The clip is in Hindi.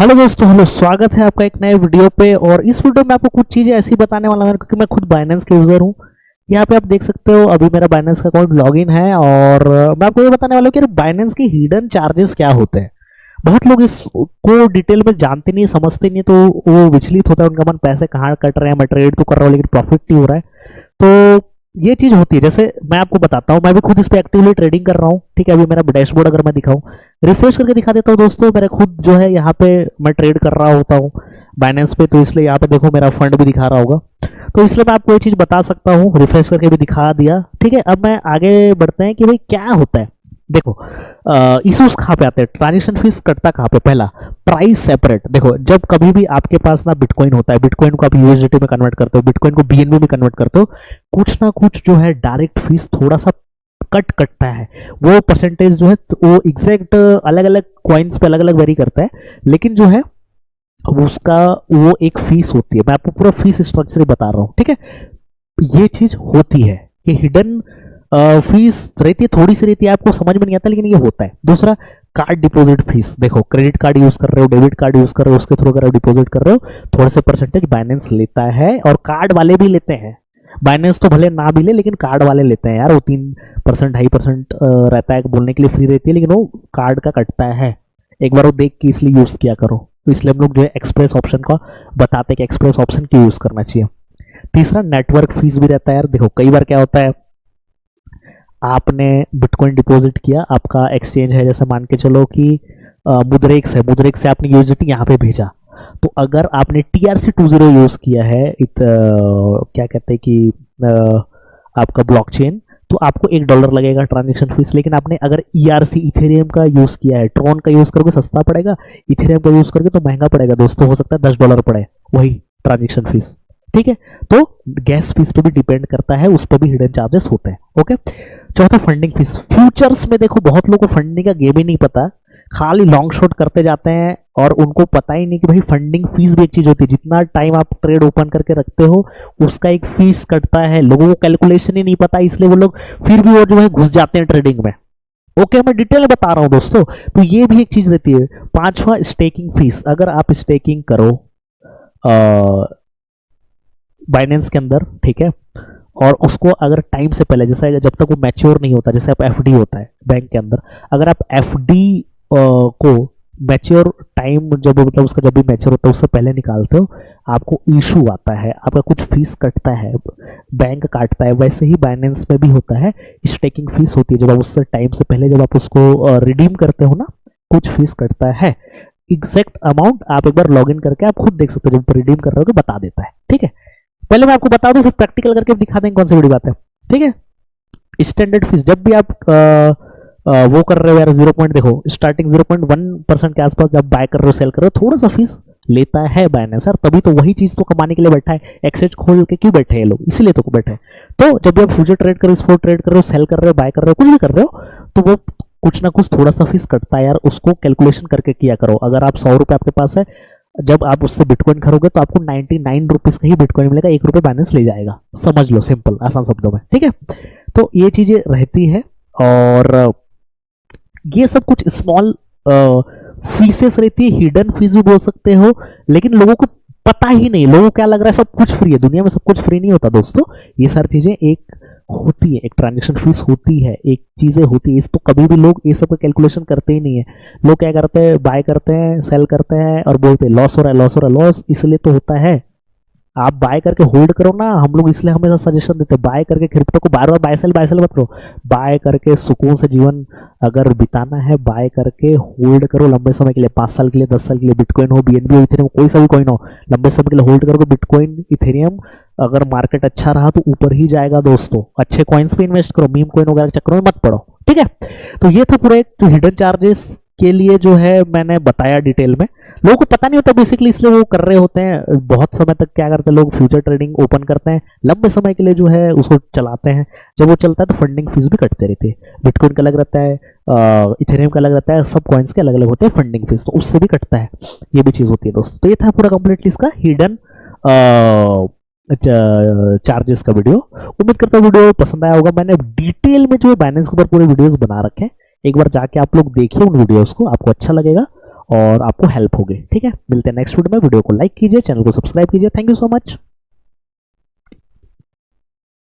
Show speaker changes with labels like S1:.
S1: हेलो दोस्तों, हेलो, स्वागत है आपका एक नए वीडियो पे। और इस वीडियो में आपको कुछ चीज़ें ऐसी बताने वाला हूं क्योंकि मैं खुद बाइनेंस के यूज़र हूं। यहाँ पे आप देख सकते हो अभी मेरा बाइनेंस का अकाउंट लॉगिन है और मैं आपको ये बताने वाला हूँ कि बाइनेंस की हिडन चार्जेस क्या होते हैं। बहुत लोग इसको डिटेल में जानते नहीं, समझते नहीं, तो वो विचलित होता है उनका मन, पैसे कहाँ कट रहे हैं, मैं ट्रेड तो कर रहा हूँ लेकिन प्रॉफिट नहीं हो रहा है। तो ये चीज होती है। जैसे मैं आपको बताता हूँ, मैं भी खुद इस पे एक्टिवली ट्रेडिंग कर रहा हूँ। ठीक है, अभी मेरा डैशबोर्ड अगर मैं दिखाऊं, रिफ्रेश करके दिखा देता हूँ दोस्तों, मेरा खुद जो है यहाँ पे मैं ट्रेड कर रहा होता हूँ बाइनेंस पे, तो इसलिए यहाँ पे देखो मेरा फंड भी दिखा रहा होगा। तो इसलिए मैं आपको ये चीज बता सकता हूँ, रिफ्रेश करके भी दिखा दिया। ठीक है, अब मैं आगे बढ़ते हैं कि भाई क्या होता है। देखो, इश्यूज कहाँ पे आते हैं, ट्रांजेक्शन फीस कटता कहाँ पे। पहला, प्राइस सेपरेट। देखो, जब कभी भी आपके पास ना बिटकॉइन होता है, बिटकॉइन को आप यूएसडीटी में कन्वर्ट करते हो, बिटकॉइन को बीएनबी में कन्वर्ट करते हो, कुछ ना कुछ जो है डायरेक्ट फीस थोड़ा सा कटता है। वो परसेंटेज जो है वो एग्जैक्ट अलग अलग कॉइन्स पे अलग अलग वेरी करता है, लेकिन जो है उसका वो एक फीस होती है। मैं आपको पूरा फीस स्ट्रक्चर बता रहा हूँ। ठीक है, ये चीज होती है, ये हिडन फीस रहती है, थोड़ी सी रहती है, आपको समझ में नहीं आता लेकिन ये होता है। दूसरा, कार्ड डिपॉजिट फीस। देखो, क्रेडिट कार्ड यूज कर रहे हो, डेबिट कार्ड यूज कर रहे हो, उसके थ्रू अगर डिपॉजिट कर रहे हो, थोड़े से परसेंटेज बाइनेंस लेता है और कार्ड वाले भी लेते हैं। बाइनेंस तो भले ना भी ले, लेकिन कार्ड वाले लेते हैं यार। वो 3% 2.5% रहता है, बोलने के लिए फ्री रहती है, लेकिन वो कार्ड का कटता है। एक बार वो देख के इसलिए यूज किया करो। तो इसलिए हम लोग जो है एक्सप्रेस ऑप्शन का बताते हैं कि एक्सप्रेस ऑप्शन क्यों यूज करना चाहिए। तीसरा, नेटवर्क फीस भी रहता है यार। देखो, कई बार क्या होता है, आपने बिटकॉइन डिपॉजिट किया, आपका एक्सचेंज है, जैसे मान के चलो कि मुद्रेक्स है, मुद्रेक्स से आपने यूएसडीटी यहाँ पे भेजा, तो अगर आपने TRC20 यूज किया है, क्या कहते हैं कि आपका ब्लॉकचेन, तो आपको $1 लगेगा ट्रांजेक्शन फीस। लेकिन आपने अगर ERC इथेरियम का यूज किया है, ट्रॉन का यूज करोगे सस्ता पड़ेगा, इथेरियम का यूज करके तो महंगा पड़ेगा दोस्तों, हो सकता है $10 पड़े वही ट्रांजेक्शन फीस। ठीक है, तो गैस फीस पे भी डिपेंड करता है, उस पर भी हिडन चार्जेस होते हैं। ओके, चौथा, फंडिंग फीस। फ्यूचर्स में देखो, बहुत लोगों को फंडिंग का गेम ही नहीं पता, खाली लॉन्ग शॉट करते जाते हैं और उनको पता ही नहीं कि भाई फंडिंग फीस भी एक चीज होती है। जितना टाइम आप ट्रेड ओपन करके रखते हो उसका एक फीस कटता है। लोगों को कैलकुलेशन ही नहीं पता, इसलिए वो लोग फिर भी वो जो है घुस जाते हैं ट्रेडिंग में। ओके, मैं डिटेल में बता रहा हूं दोस्तों। तो ये भी एक चीज रहती है। पांचवा, स्टेकिंग फीस। अगर आप स्टेकिंग करो बाइनेंस के अंदर, ठीक है, और उसको अगर टाइम से पहले, जैसे जब तक वो मैच्योर नहीं होता, जैसे आप एफडी होता है बैंक के अंदर, अगर आप एफडी को मैच्योर टाइम, जब मतलब उसका जब भी मैच्योर होता है उससे पहले निकालते हो, आपको इशू आता है, आपका कुछ फीस कटता है, बैंक काटता है। वैसे ही बाइनेंस में भी होता है, स्टेकिंग फीस होती है। जब आप उससे टाइम से पहले जब आप उसको रिडीम करते हो ना, कुछ फीस कटता है। एग्जैक्ट अमाउंट आप एक बार लॉग इन करके आप खुद देख सकते हो, जब रिडीम कर रहे हो तो बता देता है। ठीक है, पहले मैं आपको बता दूं, फिर प्रैक्टिकल करके दिखा देंगे कौन सी बड़ी बात है। ठीक है, स्टैंडर्ड फीस। जब भी आप वो कर रहे हो यार, 0 पॉइंट, देखो स्टार्टिंग 0.1% के आसपास जब बाय कर रहे हो, सेल कर रहे हो, थोड़ा सा फीस लेता है बाइनेंस सर। तभी तो वही चीज तो कमाने के लिए बैठा है, एक्सचेंज खोल के क्यों बैठे हैं लोग, इसीलिए तो बैठे हैं। तो जब भी आप फ्यूचर ट्रेड कर रहे हो, स्पॉट ट्रेड कर रहे हो, सेल कर रहे हो, बाय कर रहे हो, कुछ भी कर रहे हो, तो वो कुछ ना कुछ थोड़ा सा फीस कटता है यार। उसको कैलकुलेशन करके किया करो। अगर आप 100 रुपए आपके पास है, जब आप उससे बिटकॉइन खरीदोगे तो आपको 99 रुपीज का ही बिटकॉइन मिलेगा, ₹1 बैलेंस ले जाएगा। समझ लो, सिंपल आसान शब्दों में। ठीक है, तो ये चीजें रहती है। और ये सब कुछ स्मॉल फीसेस रहती है, हिडन फीस भी बोल सकते हो, लेकिन लोगों को पता ही नहीं। लोगों को क्या लग रहा है सब कुछ फ्री है। दुनिया में सब कुछ फ्री नहीं होता दोस्तों। ये सारी चीजें एक होती है, एक ट्रांजेक्शन फीस होती है, एक चीजें होती है। इस तो कभी भी लोग ये सब का कैलकुलेशन करते ही नहीं है। लोग क्या करते हैं, बाय करते हैं, सेल करते हैं और बोलते हैं लॉस हो रहा है, लॉस हो रहा है। लॉस इसलिए तो होता है, आप बाय करके होल्ड करो ना। हम लोग इसलिए हमेशा सजेशन देते हैं, बाय करके क्रिप्टो को बार बार बाय सेल मत करो। बाय करके सुकून से जीवन अगर बिताना है, बाय करके होल्ड करो लंबे समय के लिए, 5 साल के लिए, 10 साल के लिए। बिटकॉइन हो, बीएनबी हो, इथेरियम, कोई सा भी कॉइन हो, लंबे समय के लिए होल्ड करोगे। बिटकॉइन, इथेरियम, अगर मार्केट अच्छा रहा तो ऊपर ही जाएगा दोस्तों। अच्छे कॉइन्स पे इन्वेस्ट करो, मीम कॉइन वगैरह के चक्करों में मत पड़ो। ठीक है, तो ये था पूरा जो हिडन चार्जेस के लिए जो है मैंने बताया डिटेल में। लोगों को पता नहीं होता बेसिकली, इसलिए वो कर रहे होते हैं। बहुत समय तक क्या करते हैं लोग, फ्यूचर ट्रेडिंग ओपन करते हैं, लंबे समय के लिए जो है उसको चलाते हैं। जब वो चलता है तो फंडिंग फीस भी कटते रहते हैं। बिटकॉइन का अलग रहता है, इथेरियम का अलग रहता है, सब कॉइन्स के अलग अलग होते हैं फंडिंग फीस, तो उससे भी कटता है। ये भी चीज होती है दोस्तों। तो ये था पूरा कंप्लीटली इसका हिडन चार्जेस का वीडियो। उम्मीद करता हूँ वीडियो पसंद आया होगा। मैंने डिटेल में जो है बाइनेंस के ऊपर पूरे वीडियोस बना रखे हैं, एक बार जाके आप लोग देखिए उन वीडियोस को, आपको अच्छा लगेगा। और आपको हेल्प होगी। ठीक है, मिलते हैं नेक्स्ट वीडियो में। वीडियो को लाइक कीजिए, चैनल को सब्सक्राइब कीजिए। Thank you so much.